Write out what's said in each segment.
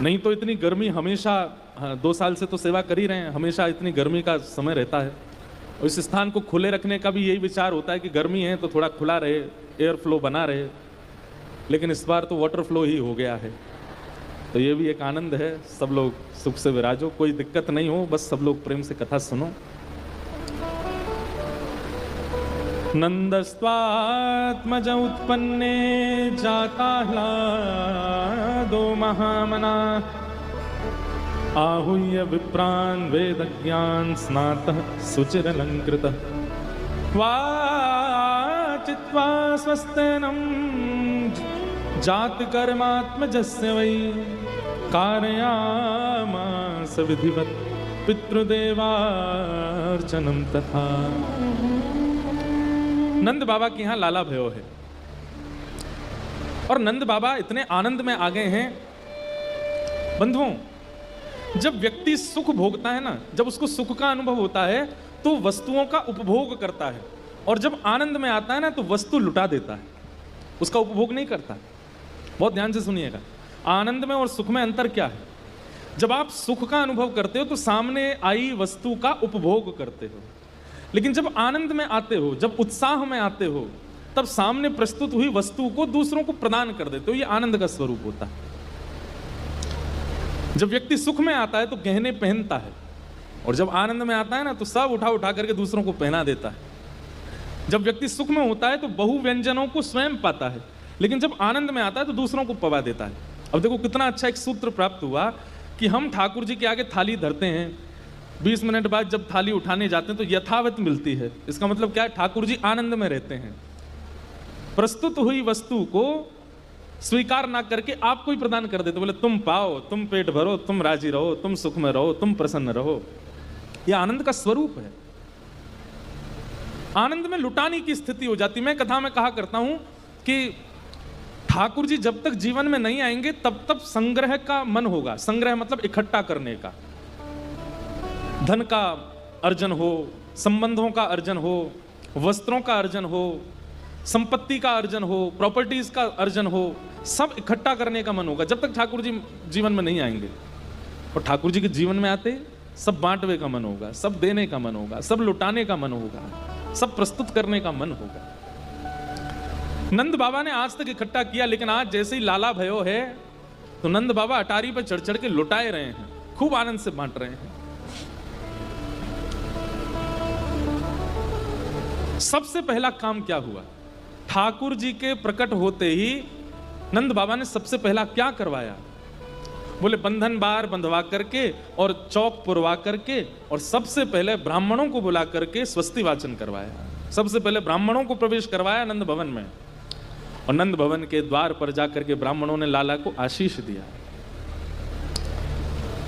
नहीं तो इतनी गर्मी हमेशा, 2 साल से तो सेवा कर ही रहे हैं, हमेशा इतनी गर्मी का समय रहता है। और इस स्थान को खुले रखने का भी यही विचार होता है कि गर्मी है तो थोड़ा खुला रहे, एयर फ्लो बना रहे, लेकिन इस बार तो वाटर फ्लो ही हो गया है। तो ये भी एक आनंद है। सब लोग सुख से विराजो, कोई दिक्कत नहीं हो, बस सब लोग प्रेम से कथा सुनो। नंदस्त्वात्मज उत्पन्ने जाताह्लादो महामना, आहूय विप्रान् वेदज्ञान स्नातः सुचिरलंकृतः, वाचित्वा स्वस्तेनं जातकर्मात्मजस्य वै, कारयामास विधिवत् पितृदेवार्चनं तथा। नंद बाबा के यहाँ लाला भयो है और नंद बाबा इतने आनंद में आ गए हैं। बंधुओं, जब व्यक्ति सुख भोगता है ना, जब उसको सुख का अनुभव होता है तो वस्तुओं का उपभोग करता है, और जब आनंद में आता है ना तो वस्तु लुटा देता है, उसका उपभोग नहीं करता। बहुत ध्यान से सुनिएगा, आनंद में और सुख में अंतर क्या है। जब आप सुख का अनुभव करते हो तो सामने आई वस्तु का उपभोग करते हो, लेकिन जब आनंद में आते हो, जब उत्साह में आते हो, तब सामने प्रस्तुत हुई वस्तु को दूसरों को प्रदान कर देते हो। ये आनंद का स्वरूप होता है। जब व्यक्ति सुख में आता है तो गहने पहनता है, और जब आनंद में आता है ना तो सब उठा उठा करके दूसरों को पहना देता है। जब व्यक्ति सुख में होता है तो बहु व्यंजनों को स्वयं पाता है, लेकिन जब आनंद में आता है तो दूसरों को पवा देता है। अब देखो कितना अच्छा एक सूत्र प्राप्त हुआ कि हम ठाकुर जी के आगे थाली धरते हैं, 20 मिनट बाद जब थाली उठाने जाते हैं तो यथावत मिलती है। इसका मतलब क्या है? ठाकुर जी आनंद में रहते हैं। प्रस्तुत हुई वस्तु को स्वीकार ना करके आपको ही प्रदान कर देते, बोले तुम पाओ, तुम पेट भरो, तुम राजी रहो, तुम सुख में रहो, तुम प्रसन्न रहो। यह आनंद का स्वरूप है। आनंद में लुटाने की स्थिति हो जाती। मैं कथा में कहा करता हूं कि ठाकुर जी जब तक जीवन में नहीं आएंगे तब तक संग्रह का मन होगा। संग्रह मतलब इकट्ठा करने का, धन का अर्जन हो, संबंधों का अर्जन हो, वस्त्रों का अर्जन हो, संपत्ति का अर्जन हो, प्रॉपर्टीज का अर्जन हो, सब इकट्ठा करने का मन होगा जब तक ठाकुर जी जीवन में नहीं आएंगे। और ठाकुर जी के जीवन में आते सब बांटवे का मन होगा, सब देने का मन होगा, सब लुटाने का मन होगा, सब प्रस्तुत करने का मन होगा। नंद बाबा ने आज तक इकट्ठा किया, लेकिन आज जैसे ही लाला भयो है तो नंद बाबा अटारी पर चढ़ चढ़ के लुटाए रहे हैं, खूब आनंद से बांट रहे हैं। सबसे पहला काम क्या हुआ? ठाकुर जी के प्रकट होते ही नंद बाबा ने सबसे पहला क्या करवाया? बोले बंधन बार बंधवा करके और चौक पुरवा करके, और सबसे पहले ब्राह्मणों को बुला करके स्वस्ति वाचन करवाया। सबसे पहले ब्राह्मणों को प्रवेश करवाया नंद भवन में, और नंद भवन के द्वार पर जाकर के ब्राह्मणों ने लाला को आशीष दिया।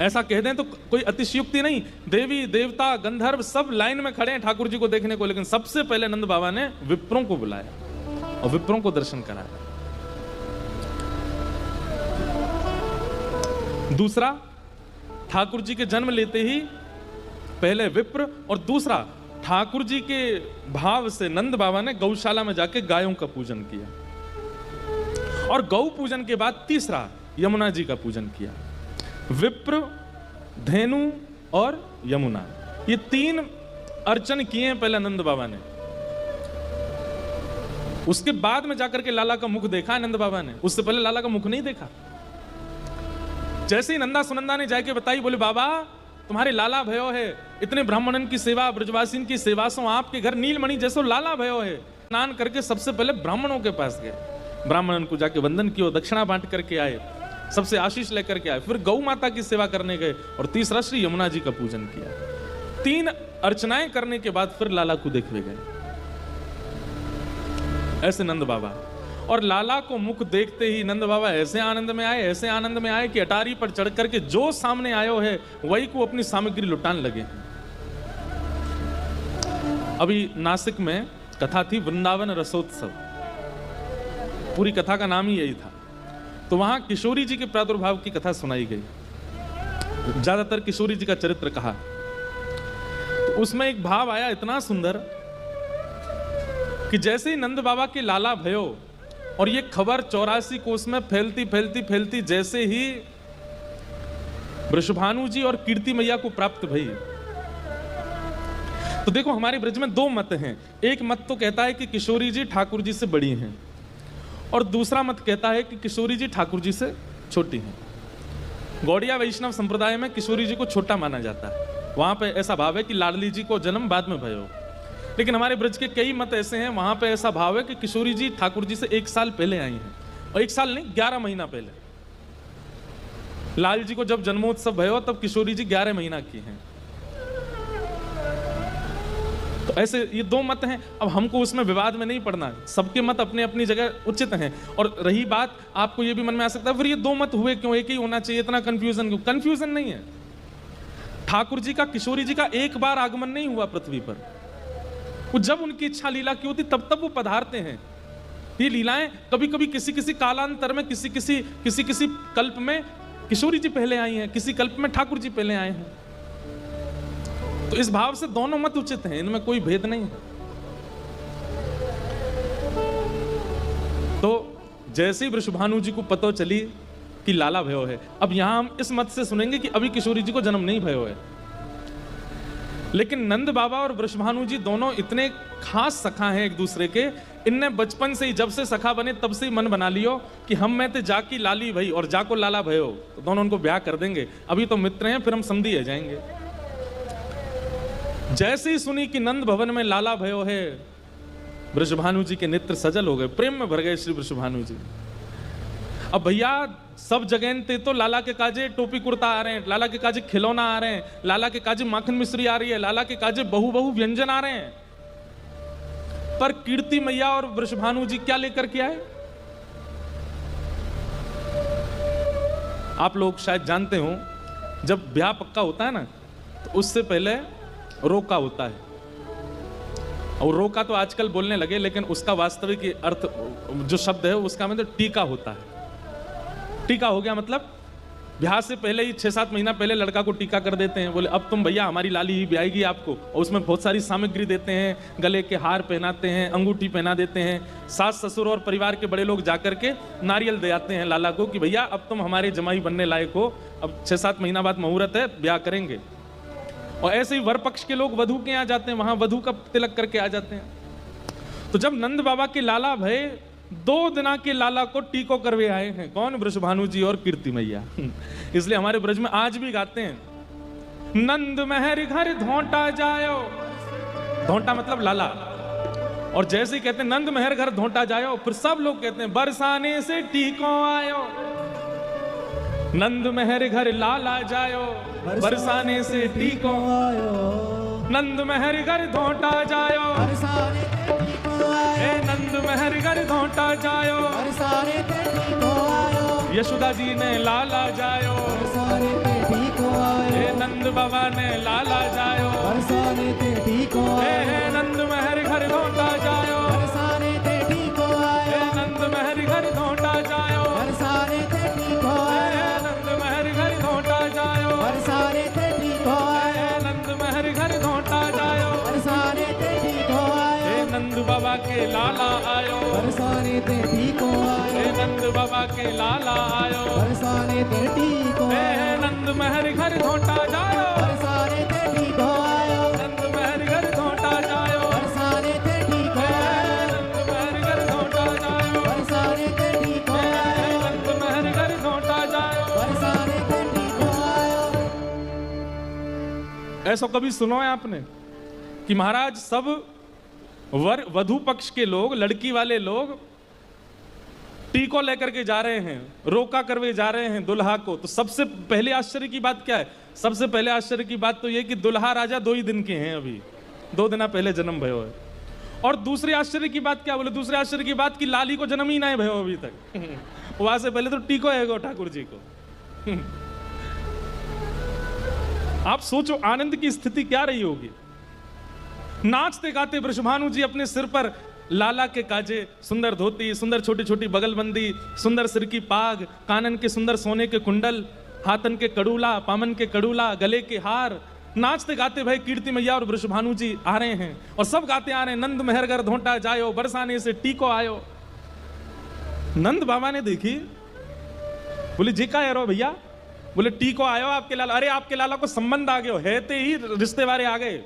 ऐसा कह दें तो कोई अतिशयोक्ति नहीं। देवी देवता गंधर्व सब लाइन में खड़े हैं ठाकुर जी को देखने को, लेकिन सबसे पहले नंद बाबा ने विप्रों को बुलाया और विप्रों को दर्शन कराया। दूसरा, ठाकुर जी के जन्म लेते ही पहले विप्र, और दूसरा ठाकुर जी के भाव से नंद बाबा ने गौशाला में जाके गायों का पूजन किया, और गौ पूजन के बाद तीसरा यमुना जी का पूजन किया। विप्र, धेनु और यमुना, ये 3 अर्चन किए हैं पहले नंद बाबा ने। उसके बाद में जाकर के लाला का मुख देखा नंद बाबा ने, उससे पहले लाला का मुख नहीं देखा। जैसे ही नंदा सुनंदा ने जाके बताई, बोले बाबा तुम्हारे लाला भयो है, इतने ब्राह्मणन की सेवा, ब्रजवासीन की सेवा सो आपके घर नीलमणि जैसो लाला भयो है। स्नान करके सबसे पहले ब्राह्मणों के पास गए, ब्राह्मणन को जाके वंदन किया, दक्षिणा बांट करके आए, सबसे आशीष लेकर के आए, फिर गौ माता की सेवा करने गए, और तीसरा श्री यमुना जी का पूजन किया। 3 अर्चनाएं करने के बाद फिर लाला को देखने गए। ऐसे नंद बाबा, और लाला को मुख देखते ही नंद बाबा ऐसे आनंद में आए, ऐसे आनंद में आए कि अटारी पर चढ़ करके जो सामने आयो है वही को अपनी सामग्री लुटाने लगे। अभी नासिक में कथा थी वृंदावन रसोत्सव, पूरी कथा का नाम ही यही था। तो वहां किशोरी जी के प्रादुर्भाव की कथा सुनाई गई, ज्यादातर किशोरी जी का चरित्र कहा। तो उसमें एक भाव आया इतना सुंदर कि जैसे ही नंद बाबा के लाला भयो और ये खबर 84 कोस में फैलती फैलती फैलती जैसे ही वृषभानु जी और कीर्ति मैया को प्राप्त भई। तो देखो हमारे ब्रज में दो मत हैं। एक मत तो कहता है कि किशोरी जी ठाकुर जी से बड़ी हैं, और दूसरा मत कहता है कि किशोरी जी ठाकुर जी से छोटी हैं। गौड़िया वैष्णव संप्रदाय में किशोरी जी को छोटा माना जाता है, वहां पे ऐसा भाव है कि लाडली जी को जन्म बाद में भयो। लेकिन हमारे ब्रज के कई मत ऐसे हैं, वहां पे ऐसा भाव है कि किशोरी जी ठाकुर जी से 1 साल पहले आई हैं, और 1 साल नहीं 11 महीना पहले। लाल जी को जब जन्मोत्सव भयो तब किशोरी जी 11 महीना की हैं। तो ऐसे ये दो मत हैं। अब हमको उसमें विवाद में नहीं पड़ना है, सबके मत अपने अपनी जगह उचित हैं। और रही बात, आपको ये भी मन में आ सकता है फिर ये दो मत हुए क्यों, एक ही होना चाहिए, इतना कंफ्यूजन क्यों? कंफ्यूजन नहीं है। ठाकुर जी का किशोरी जी का एक बार आगमन नहीं हुआ पृथ्वी पर, वो जब उनकी इच्छा लीला की होती तब तब वो पधारते हैं। ये लीलाएं कभी कभी किसी किसी कालांतर में, किसी किसी कल्प में किशोरी जी पहले आई हैं, किसी कल्प में ठाकुर जी पहले आए हैं। तो इस भाव से दोनों मत उचित हैं, इनमें कोई भेद नहीं है। तो जैसे ही वृषभानु जी को पता चली कि लाला भयो है, अब यहां हम इस मत से सुनेंगे कि अभी किशोरी जी को जन्म नहीं भयो है। लेकिन नंद बाबा और वृषभानु जी दोनों इतने खास सखा हैं एक दूसरे के, इनने बचपन से ही, जब से सखा बने तब से ही मन बना लियो कि हम में ते जाकी लाली भई और जाको लाला भयो, तो दोनों उनको ब्याह कर देंगे। अभी तो मित्र हैं, फिर हम समधी है जाएंगे। जैसे ही सुनी कि नंद भवन में लाला भयो है, वृषभानु जी के नेत्र सजल हो गए, प्रेम में भर गए श्री वृषभानु जी। अब भैया सब जगह ते तो लाला के काजे टोपी कुर्ता आ रहे हैं, लाला के काजे खिलौना आ रहे हैं, लाला के काजे माखन मिश्री आ रही है, लाला के काजे बहु व्यंजन आ रहे हैं, पर कीर्ति मैया और वृषभानु जी क्या लेकर के आए? आप लोग शायद जानते हो, जब ब्याह पक्का होता है ना, तो उससे पहले रोका होता है। और रोका तो आजकल बोलने लगे, लेकिन उसका वास्तविक अर्थ जो शब्द है उसका मतलब टीका होता है। टीका हो गया मतलब ब्याह से पहले ही 6-7 महीना पहले लड़का को टीका कर देते हैं। बोले अब तुम भैया हमारी लाली ही ब्याहेगी आपको, और उसमें बहुत सारी सामग्री देते हैं, गले के हार पहनाते हैं, अंगूठी पहना देते हैं। सास ससुर और परिवार के बड़े लोग जाकर के नारियल दे आते हैं लाला को कि भैया अब तुम हमारे जमाई बनने लायक हो, अब 6-7 महीना बाद मुहूर्त है, ब्याह करेंगे। और ऐसे ही वर पक्ष के लोग वधू के यहाँ जाते हैं, वहां वधू का तिलक करके आ जाते हैं। तो जब नंद बाबा के लाला भय 2 दिना के लाला को टीको करवे आए हैं, कौन? वृषभानु जी और कीर्ति मैया। इसलिए हमारे ब्रज में आज भी गाते हैं, नंद महर घर धोंटा जायो। धोंटा मतलब लाला। और जैसे ही कहते हैं नंद महर घर धोंटा जायो, फिर सब लोग कहते हैं बरसाने से टीको आयो। नंद महर घर लाला जायो, बरसाने से टीको आयो। नंद महर घर धोंटा जायो, हे नंद महर घर धोंटा जायो। यशोदा जी ने लाला जायो, हे नंद बाबा ने लाला जायो। हे नंद महर घर धोंटा जायो, हे नंद महर घर धोंटा जायो। नंद बाबा के लाला आयो, बरसाने ते टीको आयो। हे नंद बाबा के लाला आयो, बरसाने ते टीको आयो। हे नंद महर घर धोंटा जायो, बरसाने ते टीको आयो। नंद महर घर धोंटा जायो, बरसाने ते टीको आयो। नंद महर घर धोंटा जायो, बरसाने ते टीको आयो। नंद महर घर धोंटा जायो, बरसाने ते टीको आयो। ऐसा कभी सुनो है आपने कि महाराज सब वधू पक्ष के लोग, लड़की वाले लोग टीको लेकर के जा रहे हैं, रोका करवे जा रहे हैं दुल्हा को? तो सबसे पहले आश्चर्य की बात क्या है? सबसे पहले आश्चर्य की बात तो ये कि दुल्हा राजा 2 ही दिन के हैं, अभी 2 दिन पहले जन्म भयो है। और दूसरे आश्चर्य की बात क्या? बोले दूसरे आश्चर्य की बात कि लाली को जन्म ही ना भयो अभी तक। वहां से पहले तो टीको है ठाकुर जी को। आप सोचो आनंद की स्थिति क्या रही होगी। नाचते गाते वृषभानु जी अपने सिर पर लाला के काजे, सुंदर धोती, सुंदर छोटी छोटी बगलबंदी, सुंदर सिर की पाग, कानन के सुंदर सोने के कुंडल, हाथन के कड़ूला, पामन के कड़ूला, गले के हार। नाचते गाते भाई कीर्ति मैया और वृषभानु जी आ रहे हैं, और सब गाते आ रहे हैं, नंद महर घर धोंटा जायो, बरसाने से टीको आयो। नंद बाबा ने देखी, बोले जी का यारो भैया, बोले टीको आयो आपके लाला। अरे आपके लाला को संबंध आ गयो है, ते ही रिश्ते वाले आ गए।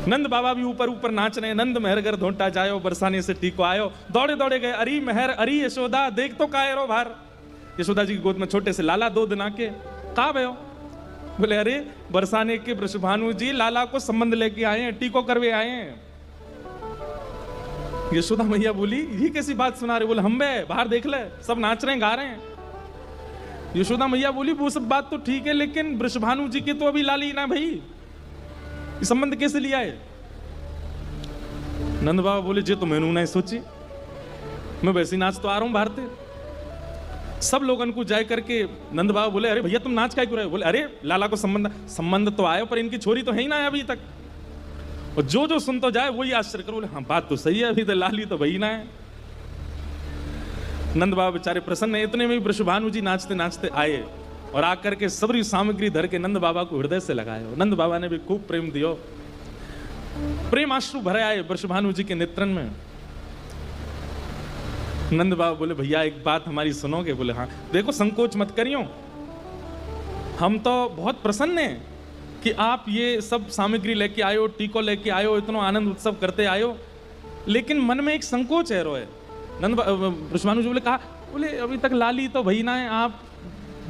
नंद बाबा भी ऊपर ऊपर नाच रहे, नंद मेहर घर धोंटा जायो, बरसाने से टीको आयो। दौड़े दौड़े गए, अरी मेहर अरी यशोदा देख तो काहे रो भार। यशोदा जी की गोद में छोटे से लाला 2 दिन आके कहा भयो। बोले अरे बरसाने के वृषभानु जी लाला को संबंध लेके आए हैं, टीको करवे आए हैं। यशोदा मैया बोली ये कैसी बात सुना रहे। बोले हम बे बाहर देख ले, सब नाच रहे हैं गा रहे हैं। यशोदा मैया बोली वो सब बात तो ठीक है, लेकिन वृषभानु जी के तो अभी लाली ना भाई, ये संबंध कैसे लिया है। नंद बाबा बोले जे तो मैंने नहीं सोची, मैं वैसे नाच तो आ रहा हूं बाहर से। सब लोगन को जाए करके नंद बाबा बोले अरे भैया तुम नाच क्या क्यों रहे हो। बोले अरे लाला को संबंध तो आया, पर इनकी छोरी तो है ही ना अभी तक। और जो जो सुन तो जाए वही आश्चर्य करो। बोले हाँ बात तो सही है, अभी तो लाली तो वही ना है। नंद बाबा बेचारे प्रसन्न है। इतने में ही वृषभानु जी नाचते नाचते आए और आकर के सबरी सामग्री धर के नंद बाबा को हृदय से लगाए। नंद बाबा ने भी खूब प्रेम दियो, प्रेम आश्रु भरे आए वृषभानु जी के नेत्रन में। नंद बाबा बोले भैया एक बात हमारी सुनोगे। बोले हाँ। देखो संकोच मत करियो, हम तो बहुत प्रसन्न हैं कि आप ये सब सामग्री लेके आयो, टीको लेके आयो, इतना आनंद उत्सव करते आयो, लेकिन मन में एक संकोच है रोए। नंद वृषभानु जी बोले कहा, बोले अभी तक लाली तो भई ना है, आप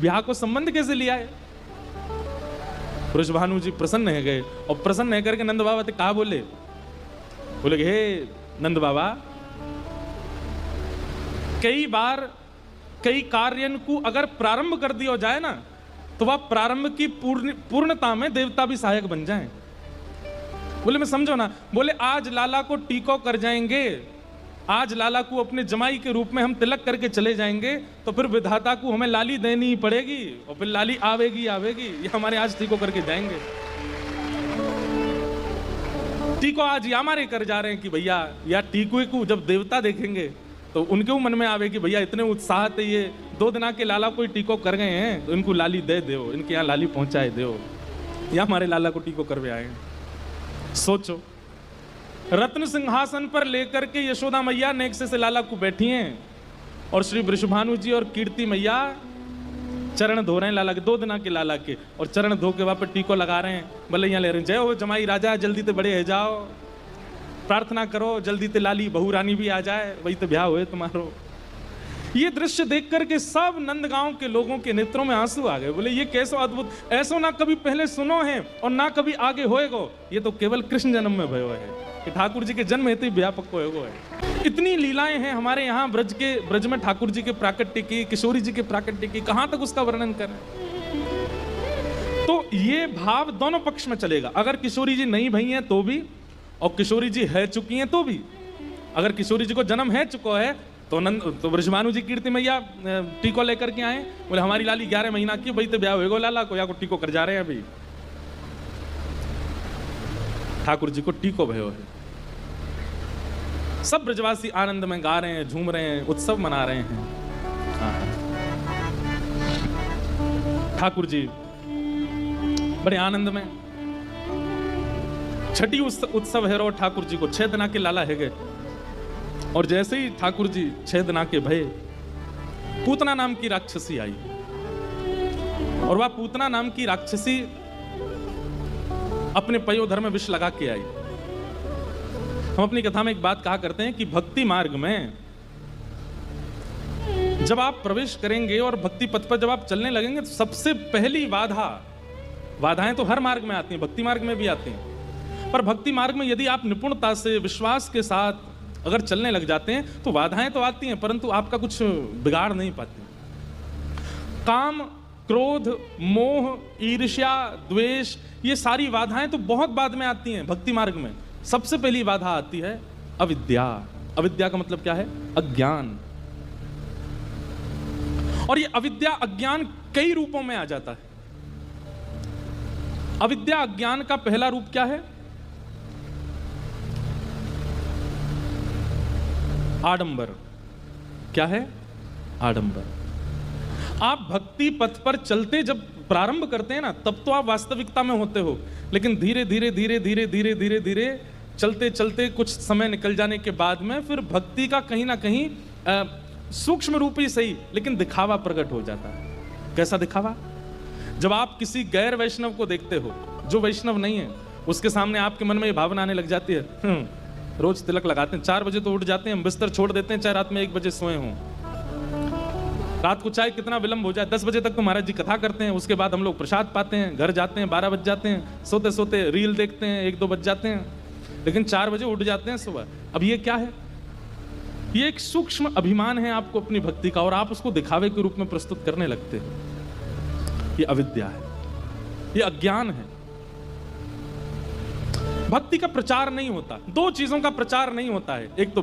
ब्याह को संबंध कैसे लिया है। वृषभानु जी प्रसन्न है गए और प्रसन्न है करके नंद बाबा कहा बोले हे नंद बाबा, कई बार कई कार्य को अगर प्रारंभ कर दिया जाए ना, तो वह प्रारंभ की पूर्णता में देवता भी सहायक बन जाएं। बोले मैं समझो ना। बोले आज लाला को टीको कर जाएंगे, आज लाला को अपने जमाई के रूप में हम तिलक करके चले जाएंगे, तो फिर विधाता को हमें लाली देनी ही पड़ेगी, और फिर लाली आवेगी आवेगी। ये हमारे आज टीको करके जाएंगे। टीको आज ये हमारे कर जा रहे हैं कि भैया या टीको को जब देवता देखेंगे तो उनके मन में आवे कि भैया इतने उत्साह थे, ये 2 दिन के लाला कोई टीको कर गए हैं, तो इनको लाली दे दो, इनके यहाँ लाली पहुंचाए दो, या हमारे लाला को टीको करवे आए। सोचो रत्न सिंहासन पर लेकर के यशोदा मैया नेक्से से लाला को बैठी हैं, और श्री वृषभानु जी और कीर्ति मैया चरण धो रहे हैं लाला के, 2 दिन के लाला के, और चरण धो के वहां पर टीको लगा रहे हैं, बलैया ले रहे हैं। जय हो जमाई राजा, जल्दी ते बड़े है जाओ, प्रार्थना करो जल्दी ते लाली बहू रानी भी आ जाए, वही तो ब्याह हुए तुम्हारो। ये दृश्य देख करके सब नंदगांव के लोगों के नेत्रों में आंसू आ गए। बोले ये कैसो अद्भुत, ऐसो ना कभी पहले सुनो है और ना कभी आगे होएगो, ये तो केवल कृष्ण जन्म में भयो है कि ठाकुर जी के जन्म हेतु व्यापक होएगो है। इतनी लीलाएं हैं हमारे यहाँ ब्रज में ठाकुर जी के प्राकट्य की, किशोरी जी के प्राकट्य की, कहां तक उसका वर्णन करें। तो ये भाव दोनों पक्ष में चलेगा। अगर किशोरी जी नहीं भई हैं तो भी, और किशोरी जी है चुकी हैं तो भी। अगर किशोरी जी को जन्म है चुका है तो वृषभानु जी कीर्ति मैया टीको लेकर के आए। बोले हमारी लाली 11 महीना की, भाई तो ब्याह होएगो लाला को, या को टीको कर जा रहे हैं अभी। ठाकुर जी को टीको भयो है। सब ब्रजवासी आनंद में गा रहे हैं, झूम रहे हैं, उत्सव मना रहे हैं। ठाकुर जी बड़े आनंद में। छठी उत्सव है रो ठाकुर जी को 6 दिन के लाला है गए, और जैसे ही ठाकुर जी 6 दिन के भय, पूतना नाम की राक्षसी आई, और वह पूतना नाम की राक्षसी अपने पयोधर में विष लगा के आई। हम अपनी कथा में एक बात कहा करते हैं कि भक्ति मार्ग में जब आप प्रवेश करेंगे और भक्ति पथ पर जब आप चलने लगेंगे, तो सबसे पहली बाधाएं तो हर मार्ग में आती हैं, भक्ति मार्ग में भी आती हैं, पर भक्ति मार्ग में यदि आप निपुणता से विश्वास के साथ अगर चलने लग जाते हैं तो बाधाएं तो आती हैं, परंतु आपका कुछ बिगाड़ नहीं पाती। काम, क्रोध, मोह, ईर्ष्या, द्वेष, ये सारी बाधाएं तो बहुत बाद में आती हैं। भक्ति मार्ग में सबसे पहली बाधा आती है अविद्या। अविद्या का मतलब क्या है? अज्ञान। और ये अविद्या अज्ञान कई रूपों में आ जाता है। अविद्या अज्ञान का पहला रूप क्या है? आडंबर। क्या है? आडंबर। आप भक्ति पथ पर चलते जब प्रारंभ करते हैं ना, तब तो आप वास्तविकता में होते हो, लेकिन धीरे धीरे धीरे धीरे धीरे धीरे धीरे चलते चलते कुछ समय निकल जाने के बाद में फिर भक्ति का कहीं ना कहीं सूक्ष्म रूप ही सही, लेकिन दिखावा प्रकट हो जाता है। कैसा दिखावा? जब आप किसी गैर वैष्णव को देखते हो, जो वैष्णव नहीं है, उसके सामने आपके मन में ये भावना आने लग जाती है, रोज तिलक लगाते हैं, 4 बजे तो उठ जाते हैं, बिस्तर छोड़ देते हैं, चाहे रात में 1 बजे सोए हों, रात को चाहे कितना विलंब हो जाए, 10 बजे तक तो महाराज जी कथा करते हैं, उसके बाद हम लोग प्रसाद पाते हैं, घर जाते हैं, 12 बज जाते हैं, सोते सोते रील देखते हैं, 1-2 बज जाते हैं, लेकिन 4 बजे उठ जाते हैं सुबह। अब ये क्या है? ये एक सूक्ष्म अभिमान है आपको अपनी भक्ति का, और आप उसको दिखावे के रूप में प्रस्तुत करने लगते हैं। ये अविद्या है, ये अज्ञान है। भक्ति का प्रचार नहीं होता, 2 चीजों का प्रचार नहीं होता है, एक तो